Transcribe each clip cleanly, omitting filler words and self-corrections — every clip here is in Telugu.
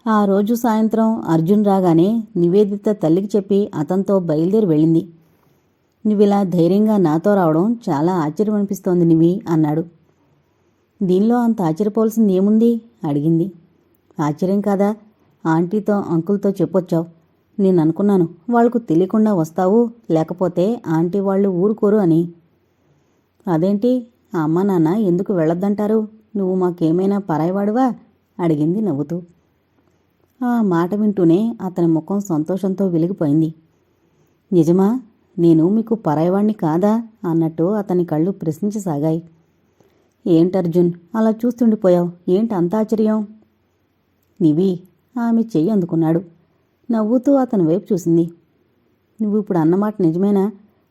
ఆ రోజు సాయంత్రం అర్జున్ రాగానే నివేదిత తల్లికి చెప్పి అతనితో బయలుదేరి వెళ్ళింది. నువ్విలా ధైర్యంగా నాతో రావడం చాలా ఆశ్చర్యమనిపిస్తోంది నివి అన్నాడు. దీనిలో అంత ఆశ్చర్యపోవాల్సింది ఏముంది అడిగింది. ఆశ్చర్యం కాదా? ఆంటీతో అంకుల్తో చెప్పొచ్చావు. నేను అనుకున్నాను వాళ్లకు తెలియకుండా వస్తావు, లేకపోతే ఆంటీ వాళ్ళు ఊరుకోరు అని. అదేంటి అమ్మ నాన్న ఎందుకు వెళ్ళొద్దంటారు? నువ్వు మాకేమైనా పరాయివాడివా అడిగింది నవ్వుతూ. ఆ మాట వింటూనే అతని ముఖం సంతోషంతో వెలిగిపోయింది. నిజమా? నేను మీకు పరాయివాణ్ణి కాదా అన్నట్టు అతని కళ్ళు ప్రశ్నించసాగాయి. ఏంటర్జున్ అలా చూస్తుండిపోయావు? ఏంటి అంత ఆశ్చర్యం? నివి ఆమె చెయ్యి అందుకున్నాడు. నవ్వుతూ అతని వైపు చూసింది. నువ్వు ఇప్పుడు అన్నమాట నిజమేనా?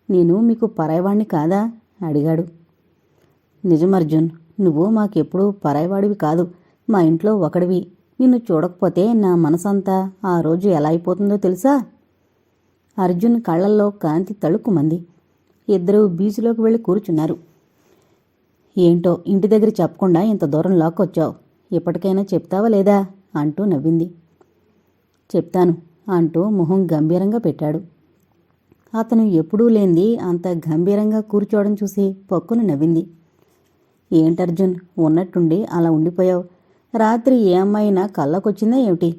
నేను మీకు పరాయివాణ్ణి కాదా అడిగాడు. నిజమర్జున్, నువ్వు మాకెప్పుడూ పరాయివాడివి కాదు, మా ఇంట్లో ఒకడివి. నిన్ను చూడకపోతే నా మనసంతా ఆ రోజు ఎలా అయిపోతుందో తెలుసా? అర్జున్ కళ్లల్లో కాంతి తళుక్కుమంది. ఇద్దరూ బీచ్లోకి వెళ్ళి కూర్చున్నారు. ఏంటో ఇంటి దగ్గర చెప్పకుండా ఇంత దూరం లాక్కొచ్చావు, ఇప్పటికైనా చెప్తావా లేదా అంటూ నవ్వింది. చెప్తాను అంటూ మొహం గంభీరంగా పెట్టాడు. అతను ఎప్పుడూ లేంది అంత గంభీరంగా కూర్చోవడం చూసి పక్కున నవ్వింది. ఏంటర్జున్ ఉన్నట్టుండి అలా ఉండిపోయావు? రాత్రి ఏ అమ్మాయినా కళ్ళకొచ్చిందా ఏమిటి?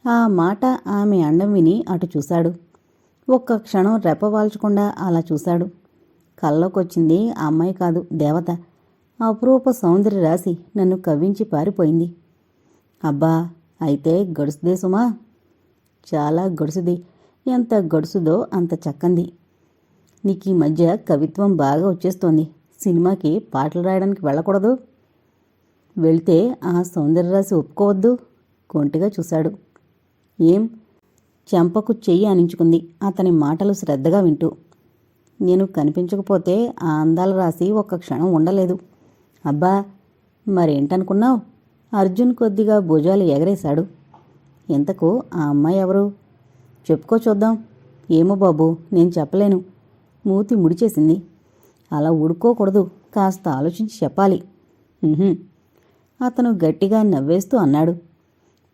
ఆ మాట ఆమె అండం విని అటు చూశాడు. ఒక్క క్షణం రెప్పవాల్చకుండా అలా చూశాడు. కళ్ళకొచ్చింది ఆ అమ్మాయి కాదు, దేవత. అపురూప సౌందర్య రాశి నన్ను కవ్వించి పారిపోయింది. అబ్బా, అయితే గడుసుదే సుమా. చాలా గడుసుది. ఎంత గడుసుదో అంత చక్కంది. నీకీ మధ్య కవిత్వం బాగా వచ్చేస్తోంది. సినిమాకి పాటలు రాయడానికి వెళ్ళకూడదు? వెళ్తే ఆ సౌందర్యరాశి ఒప్పుకోవద్దు? కొంటిగా చూశాడు. ఏం? చెంపకు చెయ్యి ఆనించుకుంది అతని మాటలు శ్రద్ధగా వింటూ. నేను కనిపించకపోతే ఆ అందాల రాశి ఒక్క క్షణం ఉండలేదు. అబ్బా, మరేంటనుకున్నావు? అర్జున్ కొద్దిగా భుజాలు ఎగరేశాడు. ఎంతకు ఆ అమ్మాయి ఎవరు? చెప్పుకో చూద్దాం. ఏమో బాబూ, నేను చెప్పలేను. మూతి ముడిచేసింది. అలా ఊడుకోకూడదు, కాస్త ఆలోచించి చెప్పాలి. అతను గట్టిగా నవ్వేస్తూ అన్నాడు.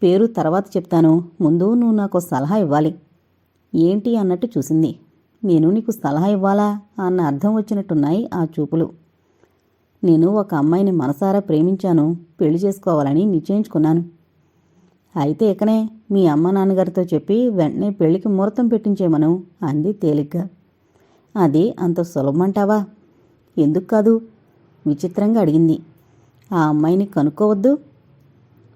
పేరు తర్వాత చెప్తాను, ముందు నువ్వు నాకు సలహా ఇవ్వాలి. ఏంటి అన్నట్టు చూసింది. నేను నీకు సలహా ఇవ్వాలా అన్న అర్థం వచ్చినట్టున్నాయి ఆ చూపులు. నేను ఒక అమ్మాయిని మనసారా ప్రేమించాను, పెళ్లి చేసుకోవాలని నిశ్చయించుకున్నాను. అయితే ఇకనే మీ అమ్మ నాన్నగారితో చెప్పి వెంటనే పెళ్లికి ముహూర్తం పెట్టించేమను అంది తేలిగ్గా. అది అంత సులభమంటావా? ఎందుకు కాదు? విచిత్రంగా అడిగింది. ఆ అమ్మాయిని కనుక్కోవద్దు?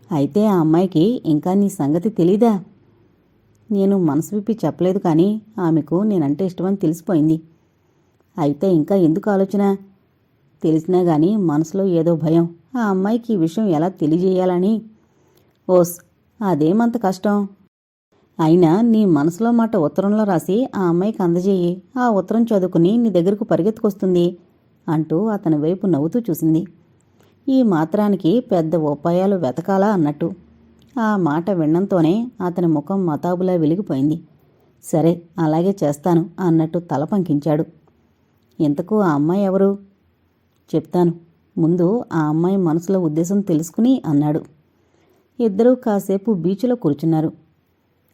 అయితే ఆ అమ్మాయికి ఇంకా నీ సంగతి తెలీదా? నేను మనసు విప్పి చెప్పలేదు, కానీ ఆమెకు నేనంటే ఇష్టమని తెలిసిపోయింది. అయితే ఇంకా ఎందుకు ఆలోచన? తెలిసినా గాని మనసులో ఏదో భయం. ఆ అమ్మాయికి ఈ విషయం ఎలా తెలియజేయాలని. ఓస్, అదేమంత కష్టం. అయినా నీ మనసులో మాట ఉత్తరంలో రాసి ఆ అమ్మాయికి అందజేయి. ఆ ఉత్తరం చదువుకుని నీ దగ్గరకు పరిగెత్తుకొస్తుంది అంటూ అతని వైపు నవ్వుతూ చూసింది. ఈ మాత్రానికి పెద్ద ఉపాయాలు వెతకాలా అన్నట్టు. ఆ మాట విన్నంతోనే అతని ముఖం మతాబులా వెలిగిపోయింది. సరే, అలాగే చేస్తాను అన్నట్టు తల పంకించాడు. ఇంతకు ఆ అమ్మాయి ఎవరు? చెప్తాను, ముందు ఆ అమ్మాయి మనసులో ఉద్దేశం తెలుసుకుని అన్నాడు. ఇద్దరూ కాసేపు బీచ్లో కూర్చున్నారు.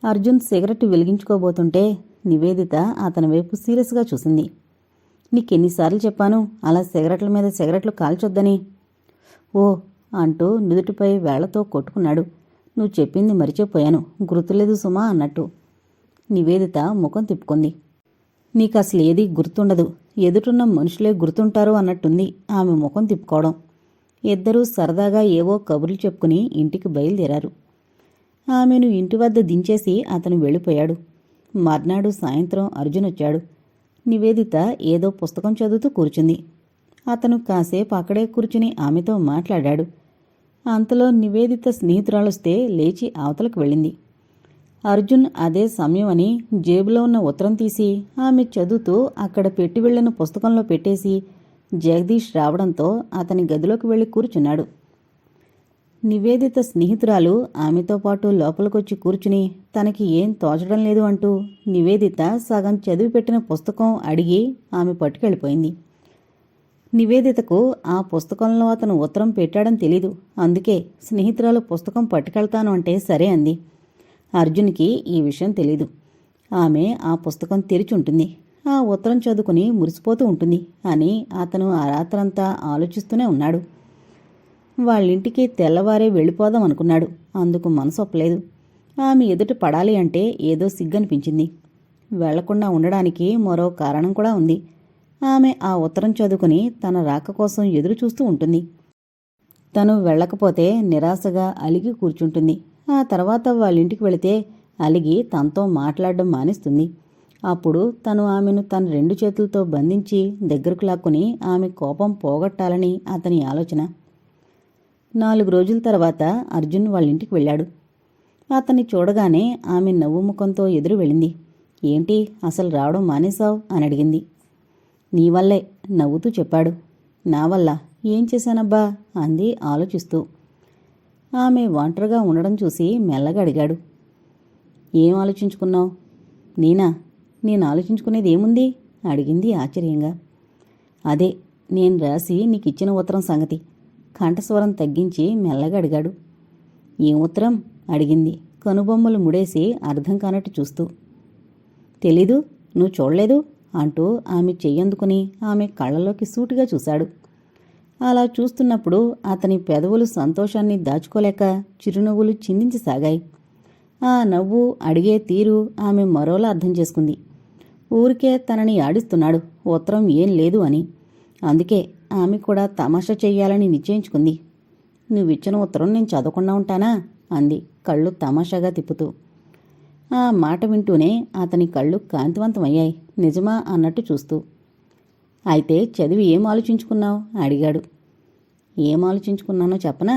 అర్జున్ సిగరెట్ వెలిగించుకోబోతుంటే నివేదిత అతని వైపు సీరియస్గా చూసింది. నీకెన్నిసార్లు చెప్పాను అలా సిగరెట్ల మీద సిగరెట్లు కాల్చొద్దని? ఓ అంటూ నుదుటిపై వేళ్లతో కొట్టుకున్నాడు. నువ్వు చెప్పింది మరిచిపోయాను, గుర్తులేదు సుమా అన్నట్టు. నివేదిత ముఖం తిప్పుకుంది. నీకసలు ఏదీ గుర్తుండదు, ఎదుటున్న మనుషులే గుర్తుంటారు అన్నట్టుంది ఆమె ముఖం తిప్పుకోవడం. ఇద్దరూ సరదాగా ఏవో కబుర్లు చెప్పుకుని ఇంటికి బయలుదేరారు. ఆమెను ఇంటి వద్ద దించేసి అతను వెళ్ళిపోయాడు. మర్నాడు సాయంత్రం అర్జున్ వచ్చాడు. నివేదిత ఏదో పుస్తకం చదువుతూ కూర్చుంది. అతను కాసేపు అక్కడే కూర్చుని ఆమెతో మాట్లాడాడు. అంతలో నివేదిత స్నేహితురాలొస్తే లేచి అవతలకు వెళ్ళింది. అర్జున్ అదే సమయం అని జేబులో ఉన్న ఉత్తరం తీసి ఆమె చదువుతూ అక్కడ పెట్టి వెళ్లిన పుస్తకంలో పెట్టేసి జగదీష్ రావడంతో అతని గదిలోకి వెళ్లి కూర్చున్నాడు. నివేదిత స్నేహితురాలు ఆమెతో పాటు లోపలికొచ్చి కూర్చుని తనకి ఏం తోచడం లేదు అంటూ నివేదిత సగం చదివి పెట్టిన పుస్తకం అడిగి ఆమె పట్టుకెళ్ళిపోయింది. నివేదితకు ఆ పుస్తకంలో అతను ఉత్తరం పెట్టాడని తెలీదు. అందుకే స్నేహితురాలు పుస్తకం పట్టుకెళ్తాను అంటే సరే అంది. అర్జున్కి ఈ విషయం తెలీదు. ఆమె ఆ పుస్తకం తెరిచుంటుంది, ఆ ఉత్తరం చదువుకుని మురిసిపోతూ ఉంటుంది అని అతను ఆ రాత్రంతా ఆలోచిస్తూనే ఉన్నాడు. వాళ్ళింటికి తెల్లవారే వెళ్ళిపోదాం అనుకున్నాడు. అందుకు మనసు ఒప్పలేదు. ఆమె ఎదుట పడాలి అంటే ఏదో సిగ్గనిపించింది. వెళ్లకుండా ఉండడానికి మరో కారణం కూడా ఉంది. ఆమె ఆ ఉత్తరం చదువుకుని తన రాక కోసం ఎదురు చూస్తూ ఉంటుంది. తను వెళ్ళకపోతే నిరాశగా అలిగి కూర్చుంటుంది. ఆ తర్వాత వాళ్ళింటికి వెళితే అలిగి తనతో మాట్లాడడం మానేస్తుంది. అప్పుడు తను ఆమెను తన 2 చేతులతో బంధించి దగ్గరకు లాక్కుని ఆమె కోపం పోగొట్టాలని అతని ఆలోచన. 4 రోజుల తర్వాత అర్జున్ వాళ్ళింటికి వెళ్ళాడు. అతన్ని చూడగానే ఆమె నవ్వు ముఖంతో ఎదురు వెళ్ళింది. ఏంటి అసలు రావడం మానేశావు అని అడిగింది. నీ వల్లే నవ్వుతూ చెప్పాడు. నా వల్ల ఏం చేశానబ్బా అంది ఆలోచిస్తూ. ఆమె ఒంటరిగా ఉండడం చూసి మెల్లగా అడిగాడు. ఏం ఆలోచించుకున్నావు? నేను ఆలోచించుకునేది ఏముంది అడిగింది ఆశ్చర్యంగా. అదే నేను రాసి నీకిచ్చిన ఉత్తరం సంగతి కంఠస్వరం తగ్గించి మెల్లగా అడిగాడు. ఏం ఉత్తరం అడిగింది కనుబొమ్మలు ముడేసి అర్థం కానట్టు చూస్తూ. తెలీదు, నువ్వు చూడలేదు అంటూ ఆమె చెయ్యందుకుని ఆమె కళ్ళలోకి సూటిగా చూశాడు. అలా చూస్తున్నప్పుడు అతని పెదవులు సంతోషాన్ని దాచుకోలేక చిరునవ్వులు చిందించసాగాయి. ఆ నవ్వు, అడిగే తీరు ఆమె మరోలా అర్థం చేసుకుంది. ఊరికే తనని ఆడిస్తున్నాడు, ఉత్తరం ఏం లేదు అని. అందుకే ఆమె కూడా తమాషా చెయ్యాలని నిశ్చయించుకుంది. నువ్విచ్చిన ఉత్తరం నేను చదవకుండా ఉంటానా అంది కళ్ళు తమాషాగా తిప్పుతూ. ఆ మాట వింటూనే అతని కళ్ళు కాంతివంతమయ్యాయి, నిజమా అన్నట్టు చూస్తూ. అయితే చదివి ఏం ఆలోచించుకున్నావు అడిగాడు. ఏం ఆలోచించుకున్నానో చెప్పనా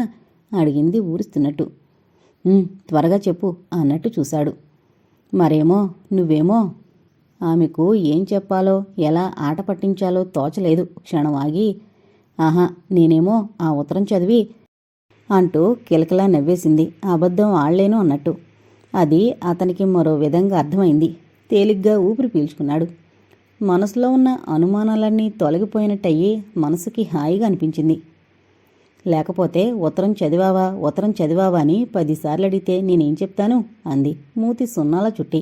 అడిగింది ఊరిస్తున్నట్టు. త్వరగా చెప్పు అన్నట్టు చూశాడు. మరేమో నువ్వేమో. ఆమెకు ఏం చెప్పాలో ఎలా ఆట పట్టించాలో తోచలేదు. క్షణం ఆగి, ఆహా నేనేమో ఆ ఉత్తరం చదివి అంటూ కిలకిలా నవ్వేసింది. అబద్ధం ఆళ్లేను అన్నట్టు. అది అతనికి మరో విధంగా అర్థమైంది. తేలిగ్గా ఊపిరి పీల్చుకున్నాడు. మనసులో ఉన్న అనుమానాలన్నీ తొలగిపోయినట్టయి మనసుకి హాయిగా అనిపించింది. లేకపోతే ఉత్తరం చదివావా అని 10 సార్లు అడిగితే నేనేం చెప్తాను అంది మూతి సున్నాలా చుట్టి.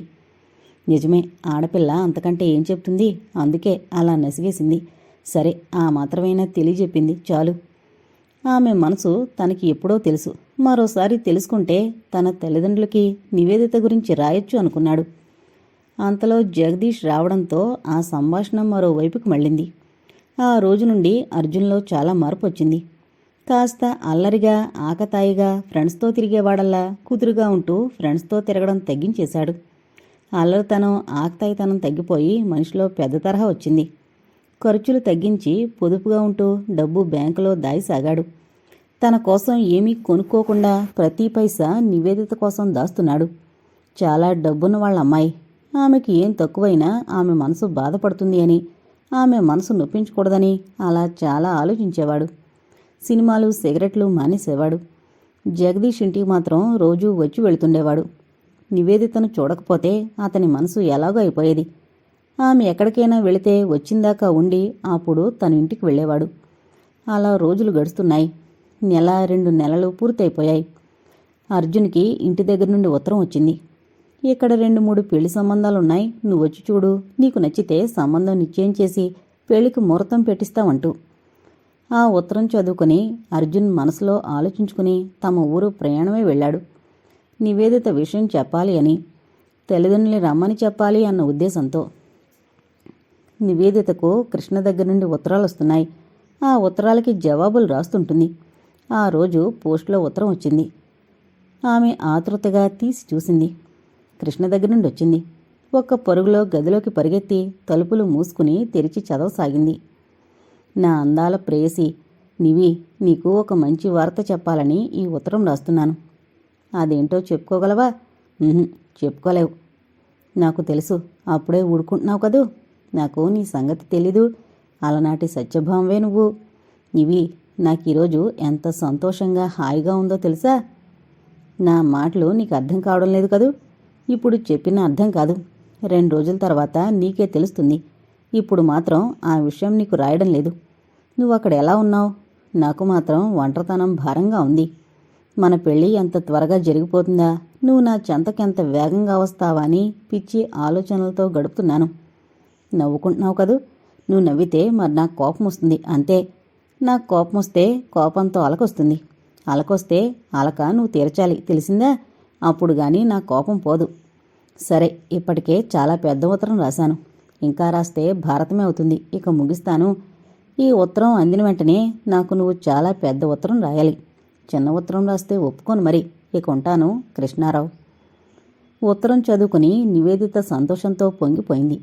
నిజమే, ఆడపిల్ల అంతకంటే ఏం చెప్తుంది, అందుకే అలా నసిగేసింది. సరే, ఆ మాత్రమైనా తెలియజెప్పింది చాలు. ఆమె మనసు తనకి ఎప్పుడో తెలుసు. మరోసారి తెలుసుకుంటే తన తల్లిదండ్రులకి నివేదిత గురించి రాయొచ్చు అనుకున్నాడు. అంతలో జగదీష్ రావడంతో ఆ సంభాషణ మరోవైపుకు మళ్ళింది. ఆ రోజు నుండి అర్జున్లో చాలా మార్పు వచ్చింది. కాస్త అల్లరిగా, ఆకతాయిగా ఫ్రెండ్స్తో తిరిగేవాడల్లా కుదురుగా ఉంటూ ఫ్రెండ్స్తో తిరగడం తగ్గించేశాడు. అల్లరితనం, ఆకతాయితనం తగ్గిపోయి మనిషిలో పెద్ద తరహా వచ్చింది. ఖర్చులు తగ్గించి పొదుపుగా ఉంటూ డబ్బు బ్యాంకులో దాయసాగాడు. తన కోసం ఏమీ కొనుక్కోకుండా ప్రతి పైసా నివేదిత కోసం దాస్తున్నాడు. చాలా డబ్బున్న వాళ్ళ అమ్మాయి. ఆమెకి ఏం తక్కువైనా ఆమె మనసు బాధపడుతుంది అని, ఆమె మనసు నొప్పించకూడదని అలా చాలా ఆలోచించేవాడు. సినిమాలు, సిగరెట్లు మానేసేవాడు. జగదీష్ ఇంటికి మాత్రం రోజూ వచ్చి వెళుతుండేవాడు. నివేదితను చూడకపోతే అతని మనసు ఎలాగో అయిపోయేది. ఆమె ఎక్కడికైనా వెళితే వచ్చిందాకా ఉండి అప్పుడు తన ఇంటికి వెళ్ళేవాడు. అలా రోజులు గడుస్తున్నాయి. 1-2 నెలలు పూర్తయిపోయాయి. అర్జున్కి ఇంటి దగ్గర నుండి ఉత్తరం వచ్చింది. ఇక్కడ 2-3 పెళ్లి సంబంధాలున్నాయి, నువ్వొచ్చి చూడు, నీకు నచ్చితే సంబంధం నిశ్చయం చేసి పెళ్లికి ముహూర్తం పెట్టిస్తావంటూ. ఆ ఉత్తరం చదువుకుని అర్జున్ మనసులో ఆలోచించుకుని తమ ఊరు ప్రయాణమే వెళ్ళాడు. నివేదిత విషయం చెప్పాలి అని, తల్లిదండ్రుల్ని రమ్మని చెప్పాలి అన్న ఉద్దేశంతో. నివేదితకు కృష్ణ దగ్గర నుండి ఉత్తరాలు వస్తున్నాయి. ఆ ఉత్తరాలకి జవాబులు రాస్తుంటుంది. ఆ రోజు పోస్టులో ఉత్తరం వచ్చింది. ఆమె ఆతృతగా తీసి చూసింది. కృష్ణ దగ్గర నుండి వచ్చింది. ఒక్క పరుగులో గదిలోకి పరిగెత్తి తలుపులు మూసుకుని తెరిచి చదవసాగింది. నా అందాల ప్రేయసి నివి, నీకు ఒక మంచి వార్త చెప్పాలని ఈ ఉత్తరం రాస్తున్నాను. అదేంటో చెప్పుకోగలవా? చెప్పుకోలేవు. నాకు తెలుసు, అప్పుడే ఊడుకుంటున్నావు కదూ. నాకు నీ సంగతి తెలీదు. అలనాటి సత్యభామవే నువ్వు. నివి, నాకు ఈరోజు ఎంత సంతోషంగా హాయిగా ఉందో తెలుసా? నా మాటలు నీకు అర్థం కావడం లేదు కదూ. ఇప్పుడు చెప్పిన అర్థం కాదు. 2 రోజుల తర్వాత నీకే తెలుస్తుంది. ఇప్పుడు మాత్రం ఆ విషయం నీకు రాయడం లేదు. నువ్వు అక్కడ ఎలా ఉన్నావు? నాకు మాత్రం ఒంటరితనం భారంగా ఉంది. మన పెళ్ళి ఎంత త్వరగా జరిగిపోతుందా, నువ్వు నా చెంతకెంత వేగంగా వస్తావా అని పిచ్చి ఆలోచనలతో గడుపుతున్నాను. నవ్వుకుంటున్నావు కదూ? నువ్వు నవ్వితే మరి నాకు కోపం వస్తుంది, అంతే. నాకు కోపం వస్తే కోపంతో అలకొస్తుంది. అలకొస్తే అలక నువ్వు తీర్చాలి, తెలిసిందా? అప్పుడు గాని నా కోపం పోదు. సరే, ఇప్పటికే చాలా పెద్ద ఉత్తరం రాశాను. ఇంకా రాస్తే భారతమే అవుతుంది. ఇక ముగిస్తాను. ఈ ఉత్తరం అందిన వెంటనే నాకు నువ్వు చాలా పెద్ద ఉత్తరం రాయాలి. చిన్న ఉత్తరం రాస్తే ఒప్పుకోను మరి. ఇక ఉంటాను, కృష్ణారావు. ఉత్తరం చదువుకుని నివేదిత సంతోషంతో పొంగిపోయింది.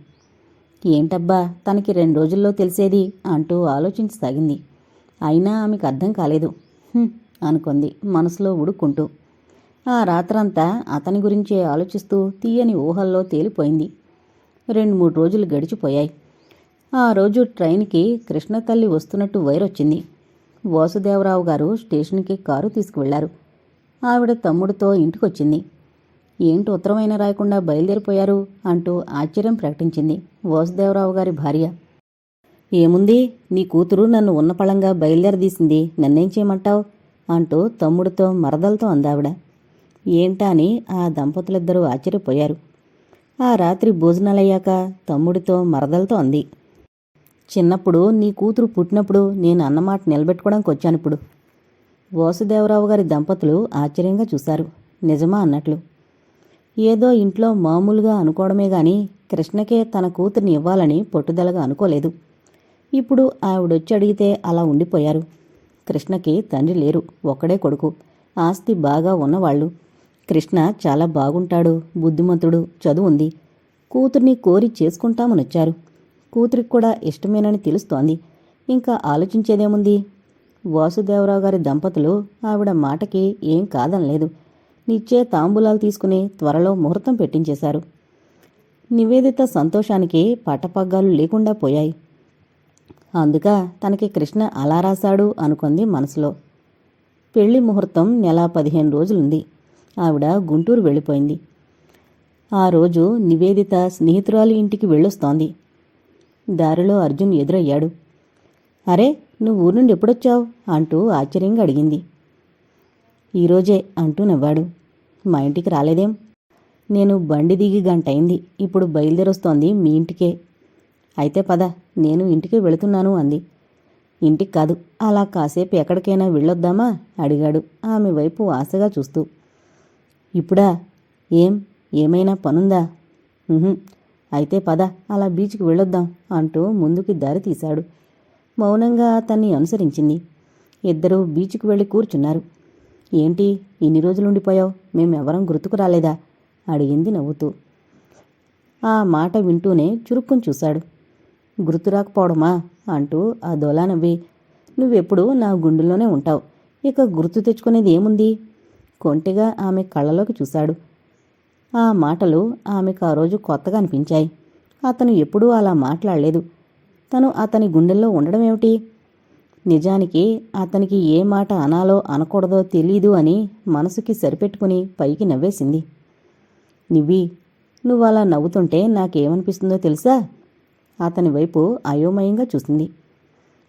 ఏంటబ్బా, తనకి 2 రోజుల్లో తెలిసేది అంటూ ఆలోచించసాగింది. అయినా ఆమెకు అర్థం కాలేదు. అనుకుంది మనసులో ఉడుక్కుంటూ. ఆ రాత్రంతా అతని గురించే ఆలోచిస్తూ తీయని ఊహల్లో తేలిపోయింది. 2-3 రోజులు గడిచిపోయాయి. ఆ రోజు ట్రైన్కి కృష్ణతల్లి వస్తున్నట్టు వైరొచ్చింది. వాసుదేవరావు గారు స్టేషన్కి కారు తీసుకువెళ్లారు. ఆవిడ తమ్ముడితో ఇంటికొచ్చింది. ఏంటి ఉత్తరమైనా రాయకుండా బయలుదేరిపోయారు అంటూ ఆశ్చర్యం ప్రకటించింది వాసుదేవరావు గారి భార్య. ఏముంది, నీ కూతురు నన్ను ఉన్నపళంగా బయలుదేరదీసింది, నన్నేం చేయమంటావు అంటూ తమ్ముడితో మరదలతో అందావిడ. ఏంటా అని ఆ దంపతులిద్దరూ ఆశ్చర్యపోయారు. ఆ రాత్రి భోజనాలయ్యాక తమ్ముడితో మరదలతో అంది. చిన్నప్పుడు నీ కూతురు పుట్టినప్పుడు నేను అన్నమాట నిలబెట్టుకోవడానికి వచ్చానిప్పుడు. వాసుదేవరావు గారి దంపతులు ఆశ్చర్యంగా చూశారు. నిజమా అన్నట్లు. ఏదో ఇంట్లో మామూలుగా అనుకోవడమే గాని కృష్ణకే తన కూతుర్ని ఇవ్వాలని పట్టుదలగా అనుకోలేదు. ఇప్పుడు ఆవిడొచ్చి అడిగితే అలా ఉండిపోయారు. కృష్ణకి తండ్రి లేరు, ఒక్కడే కొడుకు. ఆస్తి బాగా ఉన్నవాళ్లు. కృష్ణ చాలా బాగుంటాడు, బుద్ధిమంతుడు, చదువుంది. కూతుర్ని కోరి చేసుకుంటామనొచ్చారు. కూతురికి కూడా ఇష్టమేనని తెలుస్తోంది. ఇంకా ఆలోచించేదేముంది? వాసుదేవరావు గారి దంపతులు ఆవిడ మాటకి ఏం కాదనలేదు. నిచ్చే తాంబూలాలు తీసుకుని త్వరలో ముహూర్తం పెట్టించేశారు. నివేదిత సంతోషానికి పట్టపగ్గాలు లేకుండా పోయాయి. అందుక తనకి కృష్ణ అలా రాశాడు అనుకుంది మనసులో. పెళ్లి ముహూర్తం నెల 15 రోజులుంది. ఆవిడ గుంటూరు వెళ్ళిపోయింది. ఆ రోజు నివేదిత స్నేహితురాలి ఇంటికి వెళ్ళొస్తోంది. దారిలో అర్జున్ ఎదురయ్యాడు. అరే, నువ్వు ఊరు నుండి ఎప్పుడొచ్చావు అంటూ ఆశ్చర్యంగా అడిగింది. ఈరోజే అంటూ నవ్వాడు. మా ఇంటికి రాలేదేం? నేను బండి దిగి గంటయింది. ఇప్పుడు బయలుదేరొస్తోంది మీ ఇంటికే. అయితే పద, నేను ఇంటికే వెళుతున్నాను అంది. ఇంటికి కాదు, అలా కాసేపు ఎక్కడికైనా వెళ్ళొద్దామా అడిగాడు ఆమె వైపు ఆశగా చూస్తూ. ఇప్పుడా? ఏమైనా పనుందా? అయితే పద, అలా బీచ్కి వెళ్ళొద్దాం అంటూ ముందుకి దారి తీశాడు. మౌనంగా అతన్ని అనుసరించింది. ఇద్దరూ బీచ్కి వెళ్ళి కూర్చున్నారు. ఏంటి, ఇన్ని రోజులుండిపోయావు? మేమెవరం గుర్తుకు రాలేదా అడిగింది నవ్వుతూ. ఆ మాట వింటూనే చురుక్కుని చూశాడు. గుర్తు రాకపోవడమా అంటూ అదోలా నవ్వి, నువ్వెప్పుడూ నా గుండెల్లోనే ఉంటావు, ఇక గుర్తు తెచ్చుకునేది ఏముంది? కొంటెగా ఆమె కళ్ళలోకి చూశాడు. ఆ మాటలు ఆమెకు ఆ రోజు కొత్తగా అనిపించాయి. అతను ఎప్పుడూ అలా మాట్లాడలేదు. తను అతని గుండెల్లో ఉండడమేమిటి? నిజానికి అతనికి ఏ మాట అనాలో అనకూడదో తెలీదు అని మనసుకి సరిపెట్టుకుని పైకి నవ్వేసింది. నివ్వి, నువ్వలా నవ్వుతుంటే నాకేమనిపిస్తుందో తెలుసా? అతని వైపు అయోమయంగా చూసింది.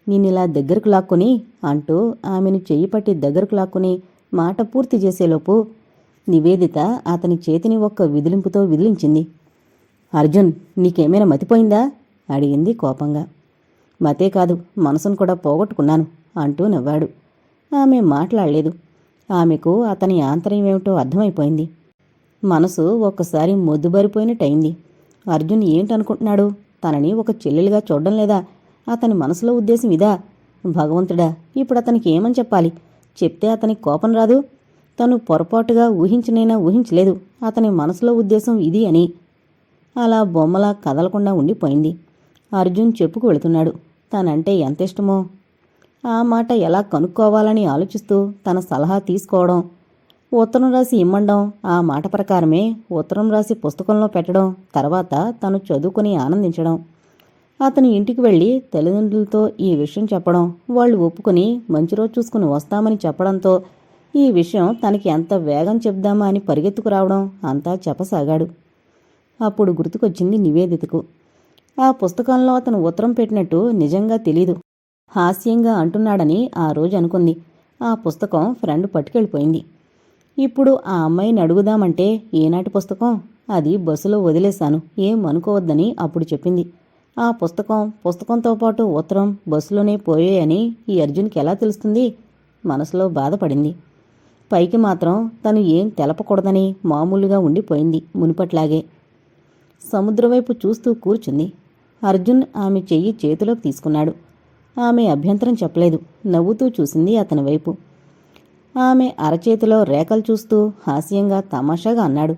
నేనిలా దగ్గరకు లాక్కుని అంటూ ఆమెను చెయ్యి పట్టి దగ్గరకు లాక్కుని మాట పూర్తి చేసేలోపు నివేదిత అతని చేతిని ఒక్క విదిలింపుతో విదిలించింది. అర్జున్, నీకేమైనా మతిపోయిందా అడిగింది కోపంగా. మతే కాదు, మనసును కూడా పోగొట్టుకున్నాను అంటూ నవ్వాడు. ఆమె మాట్లాడలేదు. ఆమెకు అతని ఆంతర్యమేమిటో అర్థమైపోయింది. మనసు ఒక్కసారి మొద్దుబారిపోయినట్టయింది. అర్జున్ ఏంటనుకుంటున్నాడు? తనని ఒక చెల్లెలిగా చూడడం లేదా? అతని మనసులో ఉద్దేశం ఇదా? భగవంతుడా, ఇప్పుడు అతనికి ఏమని చెప్పాలి? చెప్తే అతనికి కోపం రాదు? తను పొరపాటుగా ఊహించనైనా ఊహించలేదు అతని మనసులో ఉద్దేశం ఇది అని. అలా బొమ్మలా కదలకుండా ఉండిపోయింది. అర్జున్ చెప్పుకు వెళుతున్నాడు. తనంటే ఎంత ఇష్టమో. ఆ మాట ఎలా కనుక్కోవాలని ఆలోచిస్తూ తన సలహా తీసుకోవడం, ఉత్తరం రాసి ఇమ్మండం, ఆ మాట ప్రకారమే ఉత్తరం రాసి పుస్తకంలో పెట్టడం, తర్వాత తను చదువుకుని ఆనందించడం, అతని ఇంటికి వెళ్ళి తల్లిదండ్రులతో ఈ విషయం చెప్పడం, వాళ్ళు ఒప్పుకుని మంచి రోజు చూసుకుని వస్తామని చెప్పడంతో ఈ విషయం తనకి ఎంత వేగం చెప్దామా అని పరిగెత్తుకు రావడం అంతా చెప్పసాగాడు. అప్పుడు గుర్తుకొచ్చింది నివేదితకు. ఆ పుస్తకంలో అతను ఉత్తరం పెట్టినట్టు నిజంగా తెలీదు. హాస్యంగా అంటున్నాడని ఆ రోజు అనుకుంది. ఆ పుస్తకం ఫ్రెండ్ పట్టుకెళ్ళిపోయింది. ఇప్పుడు ఆ అమ్మాయిని అడుగుదామంటే ఏనాటి పుస్తకం? అది బస్సులో వదిలేశాను, ఏం అనుకోవద్దని అప్పుడు చెప్పింది. ఆ పుస్తకంతో పాటు ఉత్తరం బస్సులోనే పోయాయని ఈ అర్జున్కి ఎలా తెలుస్తుంది? మనసులో బాధపడింది. పైకి మాత్రం తను ఏం తెలపకూడదని మామూలుగా ఉండిపోయింది మునుపట్లాగే. సముద్రం వైపు చూస్తూ కూర్చుంది. అర్జున్ ఆమె చెయ్యి చేతిలోకి తీసుకున్నాడు. ఆమె అభ్యంతరం చెప్పలేదు. నవ్వుతూ చూసింది అతని వైపు. ఆమె అరచేతిలో రేఖలు చూస్తూ హాస్యంగా తమాషాగా అన్నాడు,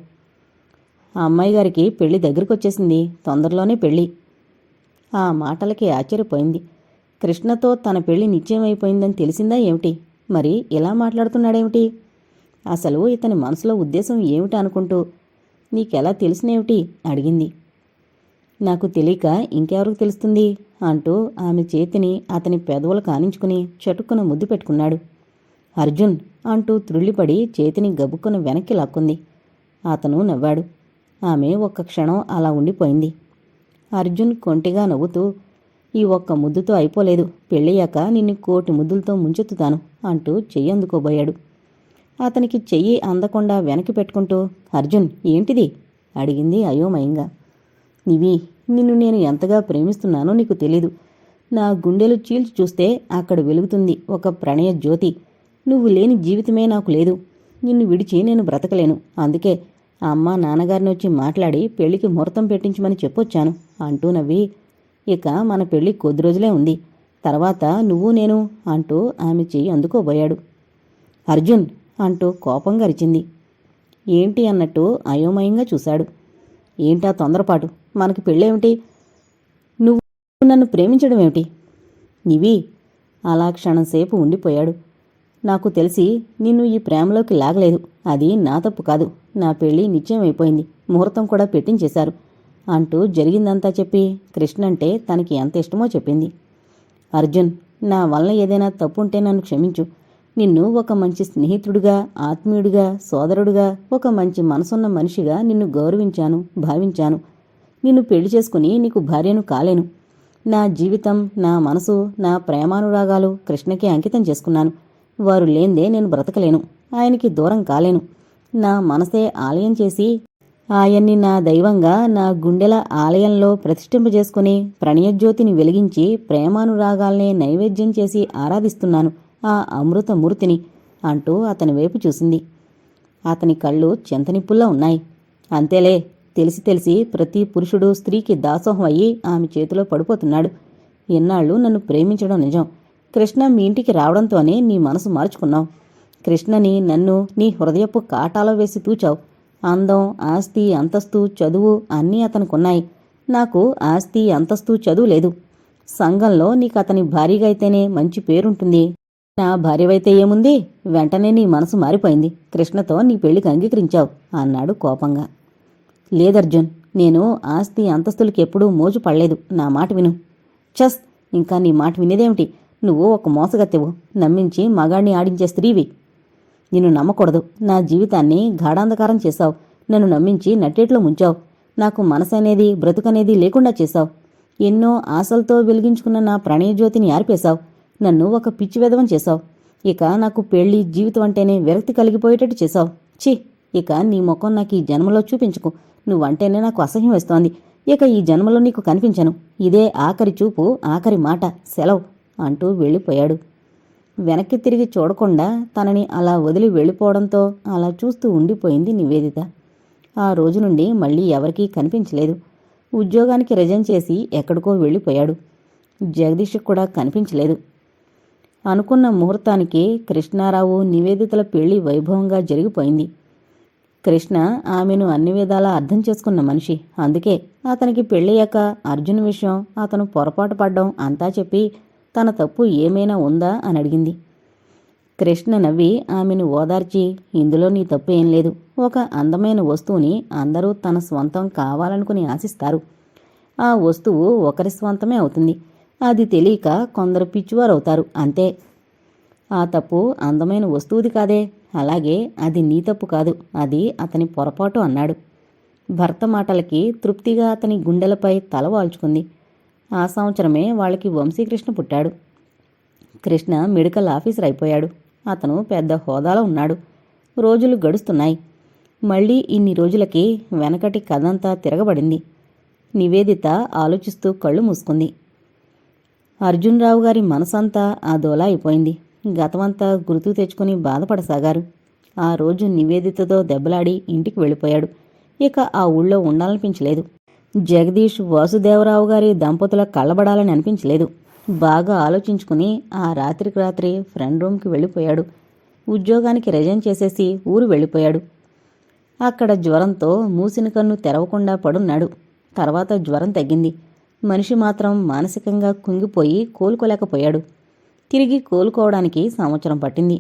ఆ అమ్మాయి గారికి పెళ్లి దగ్గరకొచ్చేసింది, తొందరలోనే పెళ్లి. ఆ మాటలకి ఆశ్చర్యపోయింది. కృష్ణతో తన పెళ్లి నిశ్చయమైపోయిందని తెలిసిందా ఏమిటి? మరి ఇలా మాట్లాడుతున్నాడేమిటి? అసలు ఇతని మనసులో ఉద్దేశం ఏమిటి అనుకుంటూ, నీకెలా తెలిసినేమిటి అడిగింది. నాకు తెలియక ఇంకెవరికి తెలుస్తుంది అంటూ ఆమె చేతిని అతని పెదవులు కానించుకుని చటుక్కున ముద్దు పెట్టుకున్నాడు. అర్జున్ అంటూ త్రుళ్ళిపడి చేతిని గబుక్కున వెనక్కి లాక్కుంది. అతను నవ్వాడు. ఆమె ఒక్క క్షణం అలా ఉండిపోయింది. అర్జున్ కొంటిగా నవ్వుతూ, ఈ ఒక్క ముద్దుతో అయిపోలేదు, పెళ్ళయ్యాక నిన్ను 1,000,000 ముద్దులతో ముంచెత్తుతాను అంటూ చెయ్యి అందుకోబోయాడు. అతనికి చెయ్యి అందకుండా వెనక్కి పెట్టుకుంటూ, అర్జున్ ఏంటిది అడిగింది అయోమయంగా. నిన్ను నేను ఎంతగా ప్రేమిస్తున్నానో నీకు తెలీదు. నా గుండెలు చీల్చి చూస్తే అక్కడ వెలుగుతుంది ఒక ప్రణయ జ్యోతి. నువ్వు లేని జీవితమే నాకు లేదు. నిన్ను విడిచి నేను బ్రతకలేను. అందుకే అమ్మ నాన్నగారిని వచ్చి మాట్లాడి పెళ్లికి ముహూర్తం పెట్టించమని చెప్పొచ్చాను అంటూ నవ్వి, ఇక మన పెళ్లి కొద్ది రోజులే ఉంది, తర్వాత నువ్వు నేను అంటూ ఆమె చెయ్యి అందుకోబోయాడు. అర్జున్ అంటూ కోపంగా అరిచింది. ఏంటి అన్నట్టు అయోమయంగా చూశాడు. ఏంటా తొందరపాటు? మనకి పెళ్ళేమిటి? నువ్వు నన్ను ప్రేమించడం ఏమిటి? అలా క్షణంసేపు ఉండిపోయాడు. నాకు తెలిసి నిన్ను ఈ ప్రేమలోకి లాగలేదు. అది నా తప్పు కాదు. నా పెళ్లి నిశ్చయమైపోయింది, ముహూర్తం కూడా పెట్టించేశారు అంటూ జరిగిందంతా చెప్పి కృష్ణంటే తనకి ఎంత ఇష్టమో చెప్పింది. అర్జున్, నా వల్ల ఏదైనా తప్పుంటే నన్ను క్షమించు. నిన్ను ఒక మంచి స్నేహితుడిగా, ఆత్మీయుడిగా, సోదరుడిగా, ఒక మంచి మనసున్న మనిషిగా నిన్ను గౌరవించాను, భావించాను. నిన్ను పెళ్లి చేసుకుని నీకు భార్యను కాలేను. నా జీవితం, నా మనసు, నా ప్రేమానురాగాలు కృష్ణకి అంకితం చేసుకున్నాను. వారు లేందే నేను బ్రతకలేను, ఆయనకి దూరం కాలేను. నా మనసే ఆలయం చేసి ఆయన్ని నా దైవంగా నా గుండెల ఆలయంలో ప్రతిష్ఠింపజేసుకుని ప్రణయజ్యోతిని వెలిగించి ప్రేమానురాగాల్నే నైవేద్యం చేసి ఆరాధిస్తున్నాను ఆ అమృతమూర్తిని అంటూ అతని వైపు చూసింది. అతని కళ్ళు చింతనిప్పుల్లా ఉన్నాయి. అంతేలే, తెలిసి ప్రతి పురుషుడు స్త్రీకి దాసోహం అయ్యి ఆమె చేతిలో పడిపోతున్నాడు. ఎన్నాళ్ళు నన్ను ప్రేమించడం నిజం. కృష్ణ మీ ఇంటికి రావడంతోనే నీ మనసు మార్చుకున్నావు. కృష్ణని, నన్ను నీ హృదయపు కాటాలో వేసి తూచావు. అందం, ఆస్తి, అంతస్తు, చదువు అన్నీ అతనుకున్నాయి. నాకు ఆస్తి, అంతస్తు, చదువు లేదు. సంఘంలో నీకు అతని భార్యగా అయితేనే మంచి పేరుంటుంది. నా భార్యవైతే ఏముంది? వెంటనే నీ మనసు మారిపోయింది. కృష్ణతో నీ పెళ్లికి అంగీకరించావు అన్నాడు కోపంగా. లేదర్జున్, నేను ఆస్తి అంతస్తులకి ఎప్పుడూ మోజు పడలేదు. నా మాట విను. చస్, ఇంకా నీ మాట వినేదేమిటి? నువ్వు ఒక మోసగత్తెవు, నమ్మించి మగాడిని ఆడించే స్త్రీవి. నిన్ను నమ్మకూడదు. నా జీవితాన్ని గాఢాంధకారం చేశావు. నన్ను నమ్మించి నట్టేట్లో ముంచావు. నాకు మనసనేది, బ్రతుకనేది లేకుండా చేశావు. ఎన్నో ఆశలతో వెలిగించుకున్న నా ప్రణయజ్యోతిని ఆర్పేశావు. నన్ను ఒక పిచ్చి వెధవం చేశావు. ఇక నాకు పెళ్లి, జీవితం అంటేనే విరక్తి కలిగిపోయేటట్టు చేశావు. ఛీ, ఇక నీ ముఖం నాకు ఈ జన్మలో చూపించుకు. నువ్వంటేనే నాకు అసహ్యం వేస్తోంది. ఇక ఈ జన్మలో నీకు కనిపించను. ఇదే ఆఖరి చూపు, ఆఖరి మాట, సెలవు అంటూ వెళ్ళిపోయాడు. వెనక్కి తిరిగి చూడకుండా తనని అలా వదిలి వెళ్ళిపోవడంతో అలా చూస్తూ ఉండిపోయింది నివేదిత. ఆ రోజు నుండి మళ్ళీ ఎవరికీ కనిపించలేదు. ఉద్యోగానికి రిజైన్ చేసి ఎక్కడికో వెళ్ళిపోయాడు. జగదీష్కి కూడా కనిపించలేదు. అనుకున్న ముహూర్తానికి కృష్ణారావు, నివేదితల పెళ్లి వైభవంగా జరిగిపోయింది. కృష్ణ ఆమెను అన్ని విధాలా అర్థం చేసుకున్న మనిషి. అందుకే అతనికి పెళ్ళయ్యాక అర్జున్ విషయం, అతను పొరపాటు పడ్డం అంతా చెప్పి తన తప్పు ఏమైనా ఉందా అని అడిగింది. కృష్ణ నవ్వి ఆమెను ఓదార్చి, ఇందులో నీ తప్పు ఏం లేదు. ఒక అందమైన వస్తువుని అందరూ తన స్వంతం కావాలనుకుని ఆశిస్తారు. ఆ వస్తువు ఒకరి స్వంతమే అవుతుంది. అది తెలియక కొందరు పిచ్చివారవుతారు, అంతే. ఆ తప్పు అందమైన వస్తువుది కాదే. అలాగే అది నీ తప్పు కాదు, అది అతని పొరపాటు అన్నాడు. భర్త మాటలకి తృప్తిగా అతని గుండెలపై తల వాల్చుకుంది. ఆ సంవత్సరమే వాళ్ళకి వంశీకృష్ణ పుట్టాడు. కృష్ణ మెడికల్ ఆఫీసర్ అయిపోయాడు. అతను పెద్ద హోదాలో ఉన్నాడు. రోజులు గడుస్తున్నాయి. మళ్ళీ ఇన్ని రోజులకి వెనకటి కథంతా తిరగబడింది. నివేదిత ఆలోచిస్తూ కళ్ళు మూసుకుంది. అర్జున్రావు గారి మనసంతా అదోలా అయిపోయింది. గతమంతా గుర్తు తెచ్చుకుని బాధపడసాగారు. ఆ రోజు నివేదితతో దెబ్బలాడి ఇంటికి వెళ్ళిపోయాడు. ఇక ఆ ఊళ్ళో ఉండాలనిపించలేదు. జగదీష్ వాసుదేవరావు గారి దంపతుల కళ్ళబడాలని అనిపించలేదు. బాగా ఆలోచించుకుని ఆ రాత్రికి రాత్రి ఫ్రెండ్ రూమ్కి వెళ్ళిపోయాడు. ఉద్యోగానికి రిజైన్ చేసేసి ఊరు వెళ్ళిపోయాడు. అక్కడ జ్వరంతో మూసిన కన్ను తెరవకుండా పడున్నాడు. తర్వాత జ్వరం తగ్గింది. మనిషి మాత్రం మానసికంగా కుంగిపోయి కోలుకోలేకపోయాడు. తిరిగి కోలుకోవడానికి సంవత్సరం పట్టింది.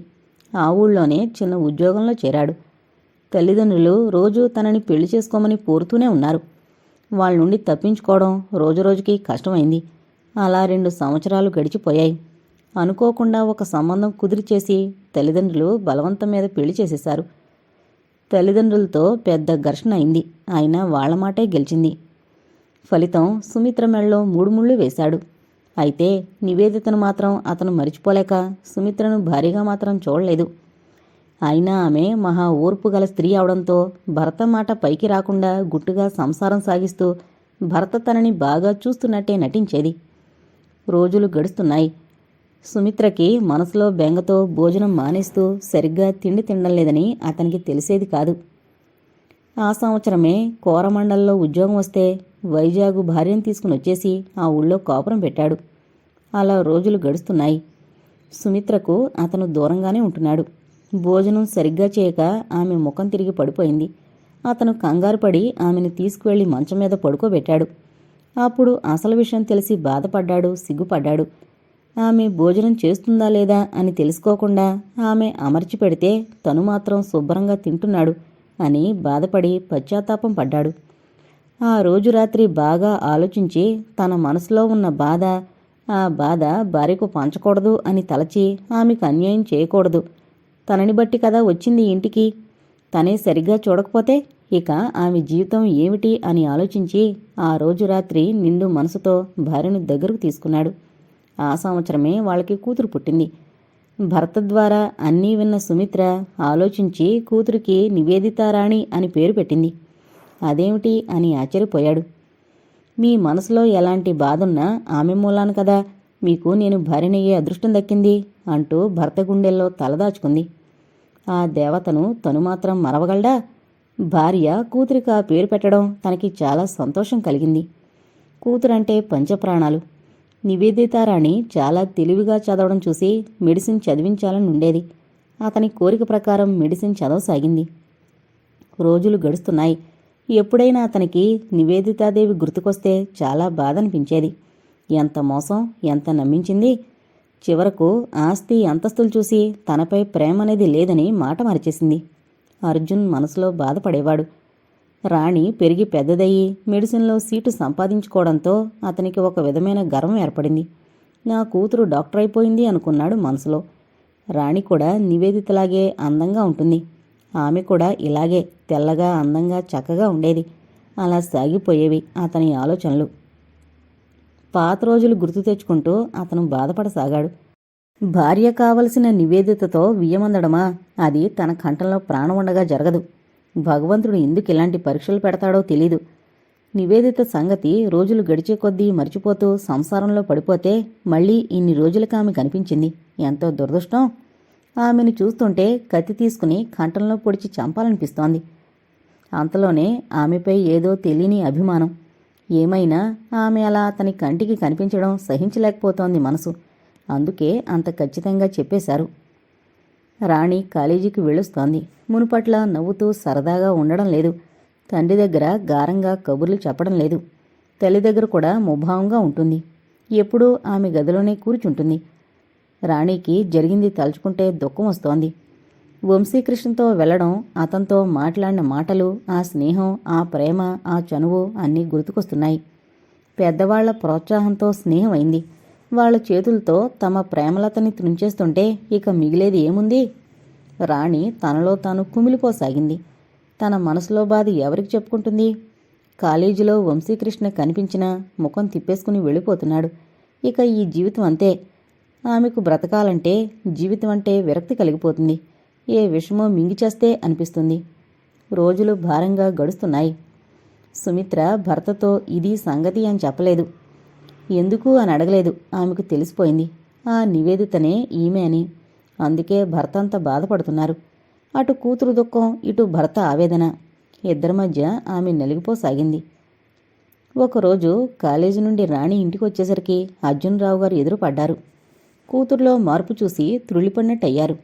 ఆ ఊళ్ళోనే చిన్న ఉద్యోగంలో చేరాడు. తల్లిదండ్రులు రోజూ తనని పెళ్లి చేసుకోమని కోరుతూనే ఉన్నారు. వాళ్ళ నుండి తప్పించుకోవడం రోజురోజుకి కష్టమైంది. అలా 2 సంవత్సరాలు గడిచిపోయాయి. అనుకోకుండా ఒక సంబంధం కుదిరిచేసి తల్లిదండ్రులు బలవంతం మీద పెళ్లి చేసేశారు. తల్లిదండ్రులతో పెద్ద ఘర్షణ అయింది. అయినా వాళ్ల మాటే గెలిచింది. ఫలితం సుమిత్ర మెళ్ళలో 3 ముళ్ళు వేశాడు. అయితే నివేదితను మాత్రం అతను మరిచిపోలేక సుమిత్రను భారీగా మాత్రం చూడలేదు. అయినా ఆమె మహా ఓర్పు గల స్త్రీ అవడంతో భర్త మాట పైకి రాకుండా గుట్టుగా సంసారం సాగిస్తూ భర్త తనని బాగా చూస్తున్నట్టే నటించేది. రోజులు గడుస్తున్నాయి. సుమిత్రకి మనసులో బెంగతో భోజనం మానేస్తూ సరిగ్గా తిండి తినడం లేదని అతనికి తెలిసేది కాదు. ఆ సంవత్సరమే కోరమండల్లో ఉద్యోగం వస్తే వైజాగు భార్యను తీసుకుని వచ్చేసి ఆ ఊళ్ళో కాపురం పెట్టాడు. అలా రోజులు గడుస్తున్నాయి. సుమిత్రకు అతను దూరంగానే ఉంటున్నాడు. భోజనం సరిగ్గా చేయక ఆమె ముఖం తిరిగి పడిపోయింది. అతను కంగారు పడి ఆమెను తీసుకువెళ్లి మంచం మీద పడుకోబెట్టాడు. అప్పుడు అసలు విషయం తెలిసి బాధపడ్డాడు, సిగ్గుపడ్డాడు. ఆమె భోజనం చేస్తుందా లేదా అని తెలుసుకోకుండా ఆమె అమర్చి పెడితే తను మాత్రం శుభ్రంగా తింటున్నాడు అని బాధపడి పశ్చాత్తాపం పడ్డాడు. ఆ రోజు రాత్రి బాగా ఆలోచించి తన మనసులో ఉన్న బాధ, ఆ బాధ భార్యకు పంచకూడదు అని తలచి ఆమెకు అన్యాయం చేయకూడదు. తనని బట్టి కదా వచ్చింది ఇంటికి. తనే సరిగ్గా చూడకపోతే ఇక ఆమె జీవితం ఏమిటి అని ఆలోచించి ఆ రోజు రాత్రి నిండు మనసుతో భార్యను దగ్గరకు తీసుకున్నాడు. ఆ సంవత్సరమే వాళ్ళకి కూతురు పుట్టింది. భర్త ద్వారా అన్నీ విన్న సుమిత్ర ఆలోచించి కూతురికి నివేదితారాణి అని పేరు పెట్టింది. అదేమిటి అని ఆశ్చర్యపోయాడు. మీ మనసులో ఎలాంటి బాధున్నా ఆమె మూలాన కదా మీకు నేను భార్యనయ్యే అదృష్టం దక్కింది అంటూ భర్త గుండెల్లో తలదాచుకుంది. ఆ దేవతను తను మాత్రం మరవగలడా? భార్య కూతురికి ఆ పేరు పెట్టడం తనకి చాలా సంతోషం కలిగింది. కూతురంటే పంచప్రాణాలు. నివేదితారాణి చాలా తెలివిగా చదవడం చూసి మెడిసిన్ చదివించాలని ఉండేది. అతని కోరిక ప్రకారం మెడిసిన్ చదవసాగింది. రోజులు గడుస్తున్నాయి. ఎప్పుడైనా అతనికి నివేదితాదేవి గుర్తుకొస్తే చాలా బాధ అనిపించేది. ఎంత మోసం, ఎంత నమ్మించింది. చివరకు ఆస్తి అంతస్తులు చూసి తనపై ప్రేమ అనేది లేదని మాట మరిచేసింది. అర్జున్ మనసులో బాధపడేవాడు. రాణి పెరిగి పెద్దదయ్యి మెడిసిన్లో సీటు సంపాదించుకోవడంతో అతనికి ఒక విధమైన గర్వం ఏర్పడింది. నా కూతురు డాక్టర్ అయిపోయింది అనుకున్నాడు మనసులో. రాణి కూడా నివేదితలాగే అందంగా ఉంటుంది. ఆమె కూడా ఇలాగే తెల్లగా, అందంగా, చక్కగా ఉండేది. అలా సాగిపోయేవి అతని ఆలోచనలు. పాత రోజులు గుర్తు తెచ్చుకుంటూ అతను బాధపడసాగాడు. భార్య కావలసిన నివేదితతో వియ్యమందడమా? అది తన కంఠంలో ప్రాణం ఉండగా జరగదు. భగవంతుడు ఎందుకు ఇలాంటి పరీక్షలు పెడతాడో తెలీదు. నివేదిత సంగతి రోజులు గడిచే కొద్దీ మర్చిపోతూ సంసారంలో పడిపోతే మళ్ళీ ఇన్ని రోజులకు ఆమె కనిపించింది. ఎంతో దురదృష్టం. ఆమెను చూస్తుంటే కత్తి తీసుకుని కంఠంలో పొడిచి చంపాలనిపిస్తోంది. అంతలోనే ఆమెపై ఏదో తెలియని అభిమానం. ఏమైనా ఆమె అలా అతని కంటికి కనిపించడం సహించలేకపోతోంది మనసు. అందుకే అంత ఖచ్చితంగా చెప్పేశారు. రాణి కాలేజీకి వెళ్ళొస్తోంది. మునుపట్ల నవ్వుతూ సరదాగా ఉండడం లేదు. తండ్రి దగ్గర గారంగా కబుర్లు చెప్పడం లేదు. తల్లి దగ్గర కూడా ముభావంగా ఉంటుంది. ఎప్పుడూ ఆమె గదిలోనే కూర్చుంటుంది. రాణికి జరిగింది తలుచుకుంటే దుఃఖం వస్తోంది. వంశీకృష్ణతో వెళ్లడం, అతనితో మాట్లాడిన మాటలు, ఆ స్నేహం, ఆ ప్రేమ, ఆ చనువు అన్నీ గుర్తుకొస్తున్నాయి. పెద్దవాళ్ల ప్రోత్సాహంతో స్నేహం అయింది. వాళ్ళ చేతులతో తమ ప్రేమలతని త్రుంచేస్తుంటే ఇక మిగిలేది ఏముంది? రాణి తనలో తాను కుమిలిపోసాగింది. తన మనసులో బాధ ఎవరికి చెప్పుకుంటుంది? కాలేజీలో వంశీకృష్ణ కనిపించినా ముఖం తిప్పేసుకుని వెళ్ళిపోతున్నాడు. ఇక ఈ జీవితం అంతే. ఆమెకు బ్రతకాలంటే, జీవితం అంటే విరక్తి కలిగిపోతుంది. ఏ విషమో మింగిచేస్తే అనిపిస్తుంది. రోజులు భారంగా గడుస్తున్నాయి. సుమిత్ర భర్తతో ఇది సంగతి అని చెప్పలేదు. ఎందుకు అని అడగలేదు. ఆమెకు తెలిసిపోయింది ఆ నివేదితనే ఈమె అని. అందుకే భర్త అంత బాధపడుతున్నారు. అటు కూతురు దుఃఖం, ఇటు భర్త ఆవేదన. ఇద్దరి మధ్య ఆమె నలిగిపోసాగింది. ఒకరోజు కాలేజీ నుండి రాణి ఇంటికొచ్చేసరికి అర్జునరావు గారు ఎదురుపడ్డారు. కూతురులో మార్పు చూసి త్రుళ్ళిపడినట్టయ్యారు.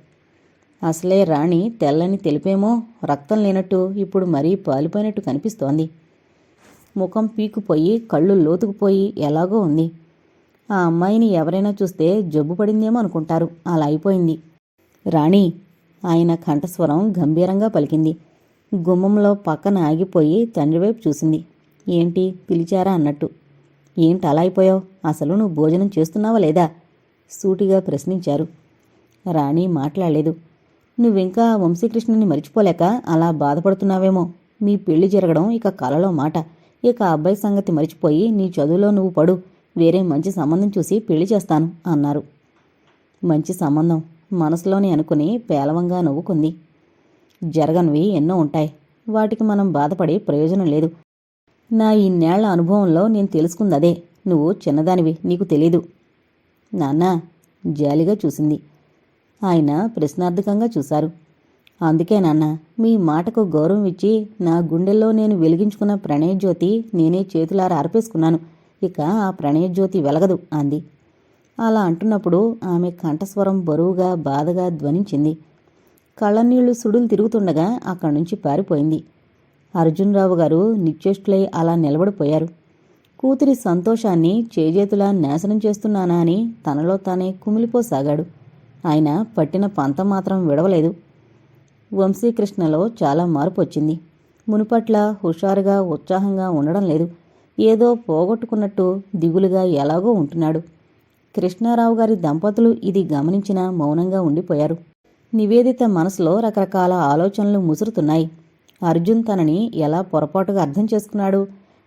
అసలే రాణి తెల్లని తెలిపేమో రక్తం లేనట్టు ఇప్పుడు మరీ పాలిపోయినట్టు కనిపిస్తోంది. ముఖం పీకుపోయి, కళ్ళు లోతుకుపోయి ఎలాగో ఉంది. ఆ అమ్మాయిని ఎవరైనా చూస్తే జబ్బు పడిందేమో అనుకుంటారు. అలా అయిపోయింది. రాణి, ఆయన కంఠస్వరం గంభీరంగా పలికింది. గుమ్మంలో పక్కన ఆగిపోయి తండ్రివైపు చూసింది. ఏంటి పిలిచారా అన్నట్టు. ఏంటి అలా అయిపోయావు? అసలు నువ్వు భోజనం చేస్తున్నావా లేదా? సూటిగా ప్రశ్నించారు. రాణి మాట్లాడలేదు. నువ్వింకా వంశీకృష్ణుని మరిచిపోలేక అలా బాధపడుతున్నావేమో. మీ పెళ్లి జరగడం ఇక కలలో మాట. ఇక అబ్బాయి సంగతి మరిచిపోయి నీ చదువులో నువ్వు పడు. వేరే మంచి సంబంధం చూసి పెళ్లి చేస్తాను అన్నారు. మంచి సంబంధం మనసులోనే అనుకుని పేలవంగా నవ్వుకుంది. జరగనివి ఎన్నో ఉంటాయి. వాటికి మనం బాధపడే ప్రయోజనం లేదు. నా ఇన్నేళ్ల అనుభవంలో నేను తెలుసుకుందదే. నువ్వు చిన్నదానివి, నీకు తెలీదు. నాన్నా, జాలిగా చూసింది. ఆయన ప్రశ్నార్థకంగా చూశారు. అందుకే నాన్న, మీ మాటకు గౌరవం ఇచ్చి నా గుండెల్లో నేను వెలిగించుకున్న ప్రణయజ్యోతి నేనే చేతులారా ఆర్పేసుకున్నాను. ఇక ఆ ప్రణయజ్యోతి వెలగదు అంది. అలా అంటున్నప్పుడు ఆమె కంఠస్వరం బరువుగా, బాధగా ధ్వనించింది. కళ్ళనీళ్లు సుడులు తిరుగుతుండగా అక్కడి నుంచి పారిపోయింది. అర్జునరావు గారు నిశ్చేష్టులై అలా నిలబడిపోయారు. కూతురి సంతోషాన్ని చేజేతులా నాశనం చేస్తున్నానా అని తనలో తానే కుమిలిపోసాగాడు. ఆయన పట్టిన పంతం మాత్రం విడవలేదు. వంశీకృష్ణలో చాలా మార్పు వచ్చింది. మునుపట్ల హుషారుగా, ఉత్సాహంగా ఉండడం లేదు. ఏదో పోగొట్టుకున్నట్టు దిగులుగా ఎలాగో ఉంటున్నాడు. కృష్ణారావు గారి దంపతులు ఇది గమనించినా మౌనంగా ఉండిపోయారు. నివేదిత మనసులో రకరకాల ఆలోచనలు ముసురుతున్నాయి. అర్జున్ తనని ఎలా పొరపాటుగా అర్థం చేసుకున్నాడు?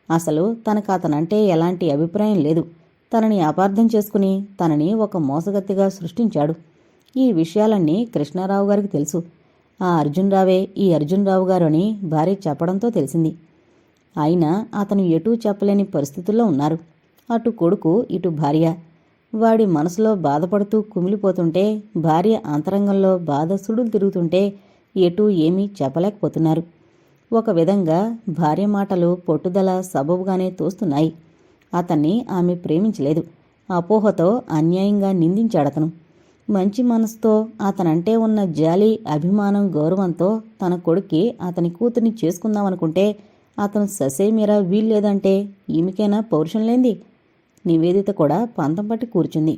అసలు తనకు అతనంటే ఎలాంటి అభిప్రాయం లేదు. తనని అపార్థం చేసుకుని తనని ఒక మోసగత్తిగా సృష్టించాడు. ఈ విషయాలన్నీ కృష్ణారావు గారికి తెలుసు. ఆ అర్జునరావే ఈ అర్జునరావు గారు అని భార్య చెప్పడంతో తెలిసింది. అయినా అతను ఎటూ చెప్పలేని పరిస్థితుల్లో ఉన్నారు. అటు కొడుకు, ఇటు భార్య. వాడి మనసులో బాధపడుతూ కుమిలిపోతుంటే, భార్య అంతరంగంలో బాధ సుడులు తిరుగుతుంటే ఎటూ ఏమీ చెప్పలేకపోతున్నారు. ఒక విధంగా భార్య మాటలు పట్టుదల సబబుగానే తోస్తున్నాయి. అతన్ని ఆమె ప్రేమించలేదు. అపోహతో అన్యాయంగా నిందించాడతను. మంచి మనసుతో, అతనంటే ఉన్న జాలి, అభిమానం, గౌరవంతో తన కొడుక్కి అతని కూతుర్ని చేసుకుందామనుకుంటే అతను ససేమిరా వీల్లేదంటే ఈమెకైనా పౌరుషం లేంది. నివేదిత కూడా పంతం పట్టి కూర్చుంది.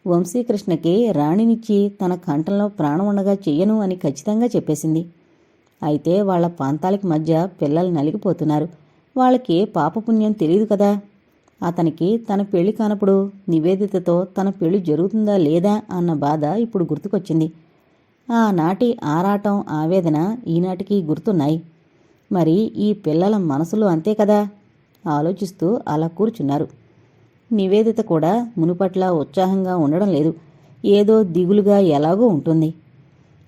వంశీకృష్ణకి రాణినిచ్చి తన కంఠంలో ప్రాణం ఉండగా చెయ్యను అని ఖచ్చితంగా చెప్పేసింది. అయితే వాళ్ల ప్రాంతాలకి మధ్య పిల్లలు నలిగిపోతున్నారు. వాళ్ళకి పాపపుణ్యం తెలియదు కదా. అతనికి తన పెళ్లి కానప్పుడు నివేదితతో తన పెళ్లి జరుగుతుందా లేదా అన్న బాధ ఇప్పుడు గుర్తుకొచ్చింది. ఆనాటి ఆరాటం, ఆవేదన ఈనాటికి గుర్తున్నాయి. మరి ఈ పిల్లల మనసులు అంతే కదా. ఆలోచిస్తూ అలా కూర్చున్నారు. నివేదిత కూడా మునుపట్ల ఉత్సాహంగా ఉండడం లేదు. ఏదో దిగులుగా ఎలాగో ఉంటుంది.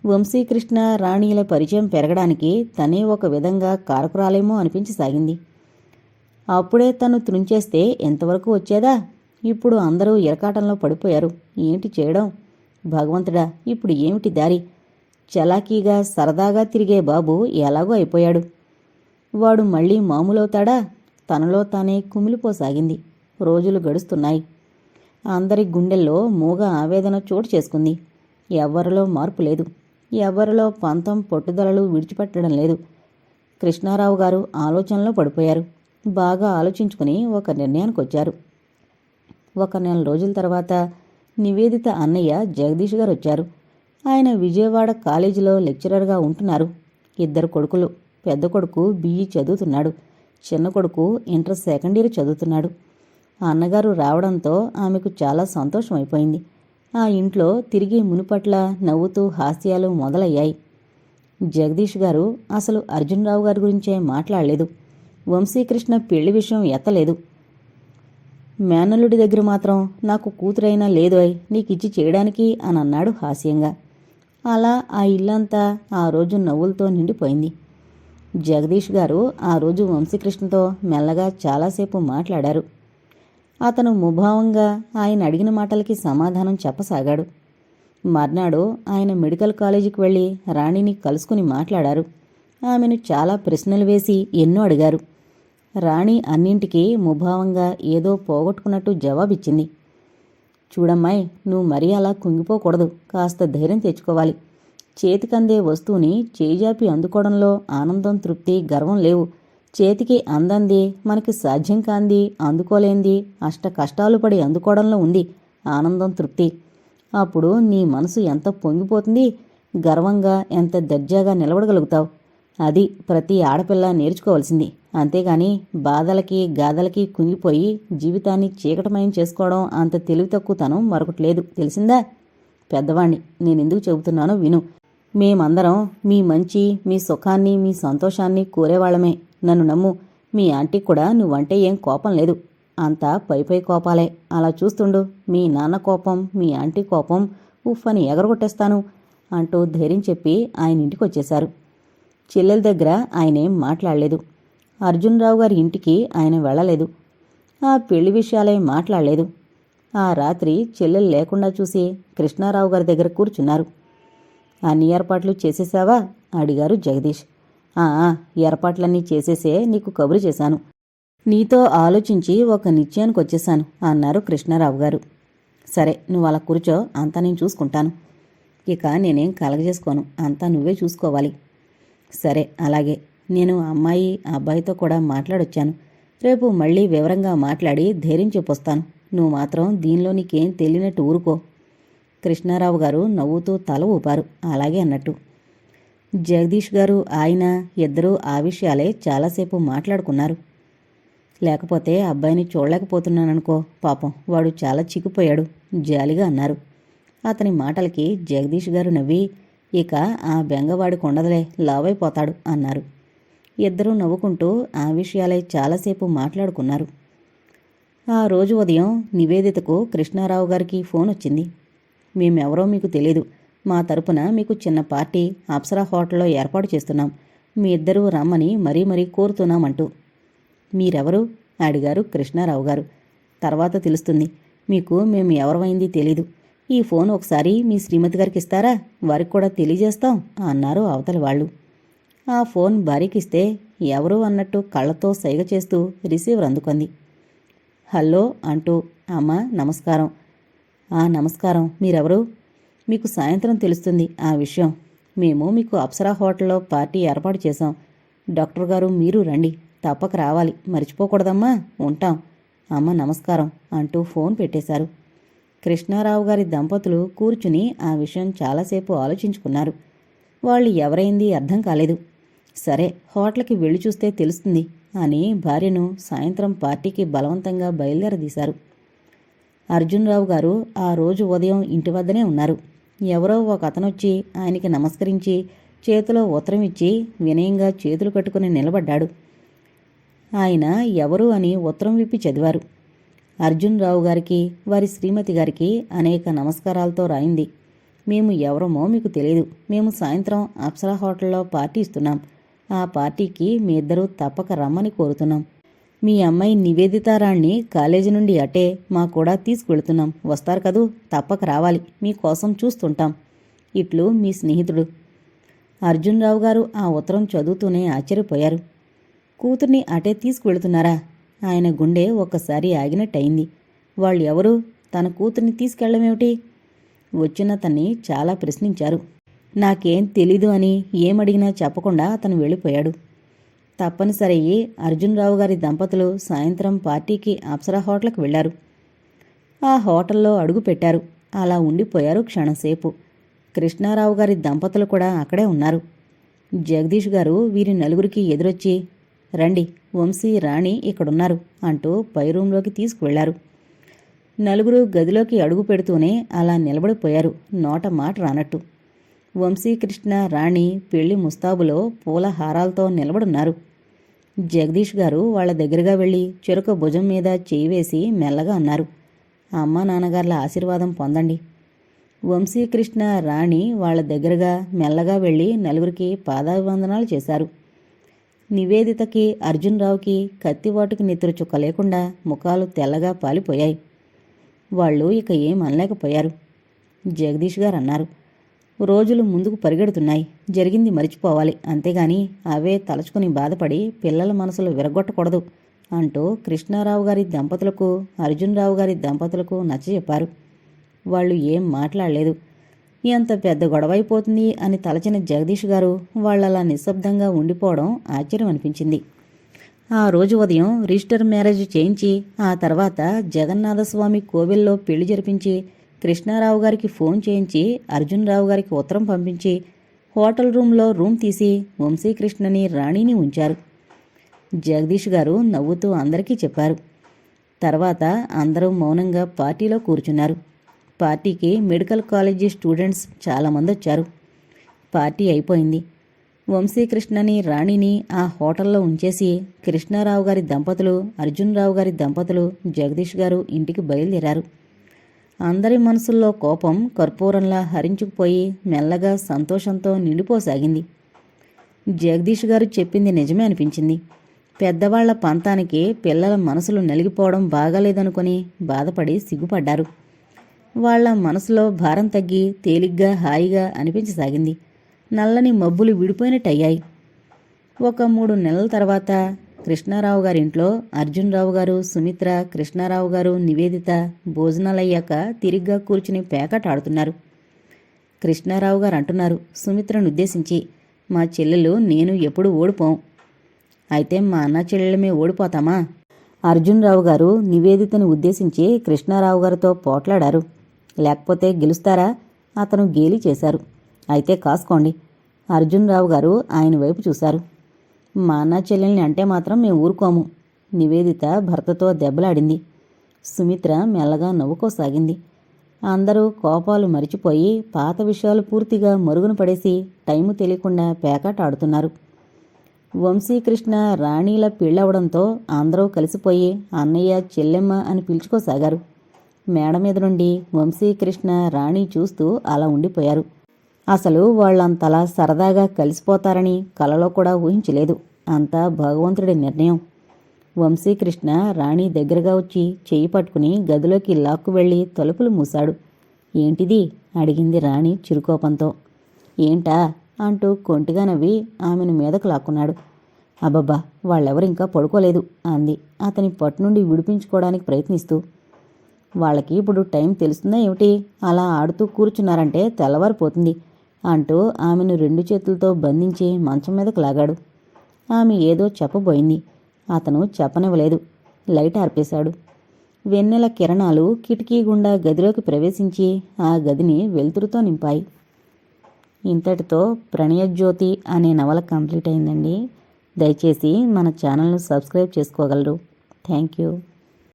వంశీకృష్ణ రాణీల పరిచయం పెరగడానికి తనే ఒక విధంగా కారకురాలేమో అనిపించసాగింది. అప్పుడే తను త్రుంచేస్తే ఎంతవరకు వచ్చేదా? ఇప్పుడు అందరూ ఇరకాటంలో పడిపోయారు. ఏంటి చేయడం? భగవంతుడా, ఇప్పుడు ఏమిటి దారి? చలాకీగా సరదాగా తిరిగే బాబు ఎలాగో అయిపోయాడు. వాడు మళ్ళీ మామూలవుతాడా? తనలో తానే కుమిలిపోసాగింది. రోజులు గడుస్తున్నాయి. అందరి గుండెల్లో మూగ ఆవేదన చోటు చేసుకుంది. ఎవ్వరిలో మార్పు లేదు. ఎవ్వరిలో పంతం, పట్టుదలలు విడిచిపెట్టడం లేదు. కృష్ణారావు గారు ఆలోచనలో పడిపోయారు. బాగా ఆలోచించుకుని ఒక నిర్ణయానికొచ్చారు. 1 నెల రోజుల తర్వాత నివేదిత అన్నయ్య జగదీష్ గారు వచ్చారు. ఆయన విజయవాడ కాలేజీలో లెక్చరర్గా ఉంటున్నారు. 2 కొడుకులు. పెద్ద కొడుకు BE చదువుతున్నాడు. చిన్న కొడుకు ఇంటర్ సెకండ్ ఇయర్ చదువుతున్నాడు. అన్నగారు రావడంతో ఆమెకు చాలా సంతోషం అయిపోయింది. ఆ ఇంట్లో తిరిగి మునుపట్ల నవ్వుతూ హాస్యాలు మొదలయ్యాయి. జగదీష్ గారు అసలు అర్జునరావు గారి గురించే మాట్లాడలేదు. వంశీకృష్ణ పెళ్లి విషయం ఎత్తలేదు. మేనల్లుడి దగ్గర మాత్రం నాకు కూతురైనా లేదోయ్ నీకిచ్చి చేయడానికి అని అన్నాడు హాస్యంగా. అలా ఆ ఇల్లంతా ఆ రోజు నవ్వులతో నిండిపోయింది. జగదీష్ గారు ఆ రోజు వంశీకృష్ణతో మెల్లగా చాలాసేపు మాట్లాడారు. అతను ముభావంగా ఆయన అడిగిన మాటలకి సమాధానం చెప్పసాగాడు. మర్నాడు ఆయన మెడికల్ కాలేజీకి వెళ్ళి రాణిని కలుసుకుని మాట్లాడారు. ఆమెను చాలా ప్రశ్నలు వేసి ఎన్నో అడిగారు. రాణి అన్నింటికీ ముభావంగా ఏదో పోగొట్టుకున్నట్టు జవాబిచ్చింది. చూడమ్మాయ్, నువ్వు మరీ అలా కుంగిపోకూడదు, కాస్త ధైర్యం తెచ్చుకోవాలి. చేతికందే వస్తువుని చేజాపి అందుకోవడంలో ఆనందం, తృప్తి, గర్వం లేవు. చేతికి అందంది, మనకి సాధ్యం కాంది, అందుకోలేంది, అష్ట కష్టాలు పడి అందుకోవడంలో ఉంది ఆనందం, తృప్తి. అప్పుడు నీ మనసు ఎంత పొంగిపోతుంది, గర్వంగా ఎంత దర్జాగా నిలబడగలుగుతావు. అది ప్రతి ఆడపిల్ల నేర్చుకోవాల్సింది. అంతేగాని బాధలకి గాథలకి కుంగిపోయి జీవితాన్ని చీకటమయం చేసుకోవడం అంత తెలివి తక్కువతనం మరొకటి లేదు, తెలిసిందా? పెద్దవాణ్ణి, నేనెందుకు చెబుతున్నానో విను. మేమందరం మీ మంచి, మీ సుఖాన్ని, మీ సంతోషాన్ని కోరేవాళ్లమే. నన్ను నమ్ము. మీ ఆంటీకి కూడా నువ్వంటే ఏం కోపం లేదు. అంతా పై కోపాలే. అలా చూస్తుండు. మీ నాన్న కోపం, మీ ఆంటీ కోపం ఉఫ్ అని ఎగరగొట్టేస్తాను అంటూ ధైర్యం చెప్పి ఆయన ఇంటికి వచ్చేశారు. చెల్లెల దగ్గర ఆయనేం మాట్లాడలేదు. అర్జునరావు గారి ఇంటికి ఆయన వెళ్ళలేదు. ఆ పెళ్లి విషయాలే మాట్లాడలేదు. ఆ రాత్రి చెల్లెలు లేకుండా చూసి కృష్ణారావు గారి దగ్గర కూర్చున్నారు. అన్ని ఏర్పాట్లు చేసేశావా అడిగారు జగదీష్. ఏర్పాట్లన్నీ చేసేసే నీకు కబురు చేశాను. నీతో ఆలోచించి ఒక నిశ్చయానికి వచ్చేశాను అన్నారు కృష్ణారావు గారు. సరే, నువ్వు అలా కూర్చో, అంతా నేను చూసుకుంటాను. ఇక నేనేం కలగజేసుకోను, అంతా నువ్వే చూసుకోవాలి. సరే, అలాగే. నేను అమ్మాయి అబ్బాయితో కూడా మాట్లాడొచ్చాను. రేపు మళ్ళీ వివరంగా మాట్లాడి ధైర్యం చెప్పొస్తాను. నువ్వు మాత్రం దీనిలో నీకేం తెలియనట్టు ఊరుకో. కృష్ణారావు గారు నవ్వుతూ తల ఊపారు, అలాగే అన్నట్టు. జగదీష్ గారు ఆయన ఇద్దరూ ఆ విషయాలే చాలాసేపు మాట్లాడుకున్నారు. లేకపోతే అబ్బాయిని చూడలేకపోతున్నాననుకో, పాపం వాడు చాలా చిక్కిపోయాడు జాలిగా అన్నారు. అతని మాటలకి జగదీష్ గారు నవ్వి, ఇక ఆ బెంగవాడికి ఉండదులే, లావైపోతాడు అన్నారు. ఇద్దరూ నవ్వుకుంటూ ఆ విషయాలే చాలాసేపు మాట్లాడుకున్నారు. ఆ రోజు ఉదయం నివేదితకు కృష్ణారావు గారికి ఫోన్ వచ్చింది. మేమెవరో మీకు తెలీదు. మా తరపున మీకు చిన్న పార్టీ అప్సరా హోటల్లో ఏర్పాటు చేస్తున్నాం. మీ ఇద్దరూ రమ్మని మరీ కోరుతున్నామంటూ. మీరెవరు అడిగారు కృష్ణారావు గారు. తర్వాత తెలుస్తుంది. మీకు మేము ఎవరమైంది తెలీదు. ఈ ఫోన్ ఒకసారి మీ శ్రీమతి గారికి ఇస్తారా? వారికి కూడా తెలియజేస్తాం అన్నారు అవతలి వాళ్ళు. ఆ ఫోన్ భార్యకిస్తే ఎవరు అన్నట్టు కళ్ళతో సైగ చేస్తూ రిసీవర్ అందుకుంది. హలో అంటూ, అమ్మా నమస్కారం. నమస్కారం. మీరెవరు? మీకు సాయంత్రం తెలుస్తుంది ఆ విషయం. మేము మీకు అప్సరా హోటల్లో పార్టీ ఏర్పాటు చేశాం. డాక్టర్ గారు మీరు రండి, తప్పక రావాలి, మర్చిపోకూడదమ్మా. ఉంటాం. అమ్మ నమస్కారం అంటూ ఫోన్ పెట్టేశారు. కృష్ణారావు గారి దంపతులు కూర్చుని ఆ విషయం చాలాసేపు ఆలోచించుకున్నారు. వాళ్ళు ఎవరైంది అర్థం కాలేదు. సరే, హోటల్కి వెళ్ళి చూస్తే తెలుస్తుంది అని భార్యను సాయంత్రం పార్టీకి బలవంతంగా బయలుదేరదీశారు. అర్జునరావు గారు ఆ రోజు ఉదయం ఇంటి వద్దనే ఉన్నారు. ఎవరో ఒక అతనొచ్చి ఆయనకి నమస్కరించి చేతిలో ఉత్తరం ఇచ్చి వినయంగా చేతులు కట్టుకుని నిలబడ్డాడు. ఆయన ఎవరు అని ఉత్తరం విప్పి చదివారు. అర్జునరావు గారికి, వారి శ్రీమతి గారికి అనేక నమస్కారాలతో రాయింది. మేము ఎవరమో మీకు తెలియదు. మేము సాయంత్రం అప్సరా హోటల్లో పార్టీ ఇస్తున్నాం. ఆ పార్టీకి మీ ఇద్దరూ తప్పక రమ్మని కోరుతున్నాం. మీ అమ్మాయి నివేదితారాణ్ణి కాలేజీ నుండి అటే మా కూడా తీసుకువెళుతున్నాం. వస్తారు కదూ? తప్పక రావాలి. మీకోసం చూస్తుంటాం. ఇట్లు మీ స్నేహితుడు. అర్జునరావు గారు ఆ ఉత్తరం చదువుతూనే ఆశ్చర్యపోయారు. కూతుర్ని అటే తీసుకువెళుతున్నారా? ఆయన గుండె ఒక్కసారి ఆగినట్టయింది. వాళ్ళు ఎవరు? తన కూతుర్ని తీసుకెళ్లమేమిటి? వచ్చినతన్ని చాలా ప్రశ్నించారు. నాకేం తెలీదు అని ఏమడిగినా చెప్పకుండా అతను వెళ్ళిపోయాడు. తప్పనిసరయ్యి అర్జునరావు గారి దంపతులు సాయంత్రం పార్టీకి అప్సరా హోటల్కి వెళ్లారు. ఆ హోటల్లో అడుగు పెట్టారు. అలా ఉండిపోయారు క్షణంసేపు. కృష్ణారావు గారి దంపతులు కూడా అక్కడే ఉన్నారు. జగదీష్ గారు వీరి నలుగురికి ఎదురొచ్చి, రండి, వంశీ, రాణి ఇక్కడున్నారు అంటూ పై రూంలోకి తీసుకువెళ్లారు. నలుగురు గదిలోకి అడుగు పెడుతూనే అలా నిలబడిపోయారు, నోట మాట రానట్టు. వంశీ, కృష్ణ, రాణి పెళ్లి ముస్తాబులో పూల హారాలతో నిలబడున్నారు. జగదీష్ గారు వాళ్ళ దగ్గరగా వెళ్ళి చెరుక భుజం మీద చేయి వేసి మెల్లగా అన్నారు, అమ్మా నాన్నగార్ల ఆశీర్వాదం పొందండి. వంశీకృష్ణ, రాణి వాళ్ళ దగ్గరగా మెల్లగా వెళ్ళి నలుగురికి పాదాభివందనాలు చేశారు. నివేదితకి, అర్జున్రావుకి కత్తివాటుకి నెత్తురు చుక్క లేకుండా ముఖాలు తెల్లగా పాలిపోయాయి. వాళ్ళు ఇక ఏం అనలేకపోయారు. జగదీష్ గారు అన్నారు, రోజులు ముందుకు పరిగెడుతున్నాయి, జరిగింది మరిచిపోవాలి, అంతేగాని అవే తలుచుకుని బాధపడి పిల్లల మనసులు విరగొట్టకూడదు అంటూ కృష్ణారావు గారి దంపతులకు, అర్జున్రావు గారి దంపతులకు నచ్చజెప్పారు. వాళ్ళు ఏం మాట్లాడలేదు. ఎంత పెద్ద గొడవైపోతుంది అని తలచిన జగదీష్ గారు వాళ్ళలా నిశ్శబ్దంగా ఉండిపోవడం ఆశ్చర్యం అనిపించింది. ఆ రోజు ఉదయం రిజిస్టర్ మ్యారేజ్ చేయించి ఆ తర్వాత జగన్నాథస్వామి కోవిల్లో పెళ్లి జరిపించి కృష్ణారావు గారికి ఫోన్ చేయించి అర్జున్రావు గారికి ఉత్తరం పంపించి హోటల్ రూమ్లో రూమ్ తీసి వంశీకృష్ణని, రాణిని ఉంచారు. జగదీష్ గారు నవ్వుతూ అందరికీ చెప్పారు. తర్వాత అందరూ మౌనంగా పార్టీలో కూర్చున్నారు. పార్టీకి మెడికల్ కాలేజీ స్టూడెంట్స్ చాలామంది వచ్చారు. పార్టీ అయిపోయింది. వంశీకృష్ణని, రాణిని ఆ హోటల్లో ఉంచేసి కృష్ణారావు గారి దంపతులు, అర్జున్రావు గారి దంపతులు, జగదీష్ గారు ఇంటికి బయలుదేరారు. అందరి మనసుల్లో కోపం కర్పూరంలా హరించుకుపోయి మెల్లగా సంతోషంతో నిండిపోసాగింది. జగదీష్ గారు చెప్పింది నిజమే అనిపించింది. పెద్దవాళ్ల పంతానికి పిల్లల మనసులు నలిగిపోవడం బాగాలేదనుకుని బాధపడి సిగ్గుపడ్డారు. వాళ్ల మనసులో భారం తగ్గి తేలిగ్గా, హాయిగా అనిపించసాగింది. నల్లని మబ్బులు విడిపోయినట్టయ్యాయి. ఒక 3 నెలల తర్వాత కృష్ణారావు గారింట్లో అర్జున్రావు గారు, సుమిత్ర, కృష్ణారావు గారు, నివేదిత భోజనాలయ్యాక తిరిగ్గా కూర్చుని పేకాట ఆడుతున్నారు. కృష్ణారావు గారు అంటున్నారు సుమిత్రను ఉద్దేశించి, మా చెల్లెలు నేను ఎప్పుడు ఓడిపోం. అయితే మా అన్న చెల్లెలమే ఓడిపోతామా? అర్జున్రావు గారు నివేదితని ఉద్దేశించి కృష్ణారావు గారితో పోట్లాడారు. లేకపోతే గెలుస్తారా? అతను గేలి చేశారు. అయితే కాసుకోండి. అర్జున్రావు గారు ఆయన వైపు చూశారు. మా అన్న చెల్లెల్ని అంటే మాత్రం మేము ఊరుకోము. నివేదిత భర్తతో దెబ్బలాడింది. సుమిత్ర మెల్లగా నవ్వుకోసాగింది. అందరూ కోపాలు మరిచిపోయి పాత విషయాలు పూర్తిగా మరుగున పడేసి టైము తెలియకుండా పేకాట ఆడుతున్నారు. వంశీకృష్ణ, రాణీల పెళ్ళవడంతో అందరూ కలిసిపోయి అన్నయ్య, చెల్లెమ్మ అని పిలుచుకోసాగారు. మేడ మీద నుండి వంశీకృష్ణ, రాణి చూస్తూ అలా ఉండిపోయారు. అసలు వాళ్ళంతలా సరదాగా కలిసిపోతారని కలలో కూడా ఊహించలేదు. అంతా భగవంతుడి నిర్ణయం. వంశీకృష్ణ రాణి దగ్గరగా వచ్చి చెయ్యి పట్టుకుని గదిలోకి లాక్కు వెళ్ళి తలుపులు మూశాడు. ఏంటిది? అడిగింది రాణి చిరుకోపంతో. ఏంటా అంటూ కొంటిగా నవ్వి ఆమెను మీదకు లాక్కున్నాడు. అబ్బబ్బా, వాళ్ళెవరింకా పడుకోలేదు అంది అతని పట్టు నుండి విడిపించుకోవడానికి ప్రయత్నిస్తూ. వాళ్ళకి ఇప్పుడు టైం తెలుస్తుందా ఏమిటి? అలా ఆడుతూ కూర్చున్నారంటే తెల్లవారిపోతుంది అంటూ ఆమెను 2 చేతులతో బంధించి మంచం మీదకు లాగాడు. ఆమె ఏదో చెప్పబోయింది. అతను చెప్పనివ్వలేదు. లైట్ ఆర్పేశాడు. వెన్నెల కిరణాలు కిటికీ గుండా గదిలోకి ప్రవేశించి ఆ గదిని వెలుతురుతో నింపాయి. ఇంతటితో ప్రణయజ్యోతి అనే నవల కంప్లీట్ అయిందండి. దయచేసి మన ఛానల్ను సబ్స్క్రైబ్ చేసుకోగలరు. Thank you.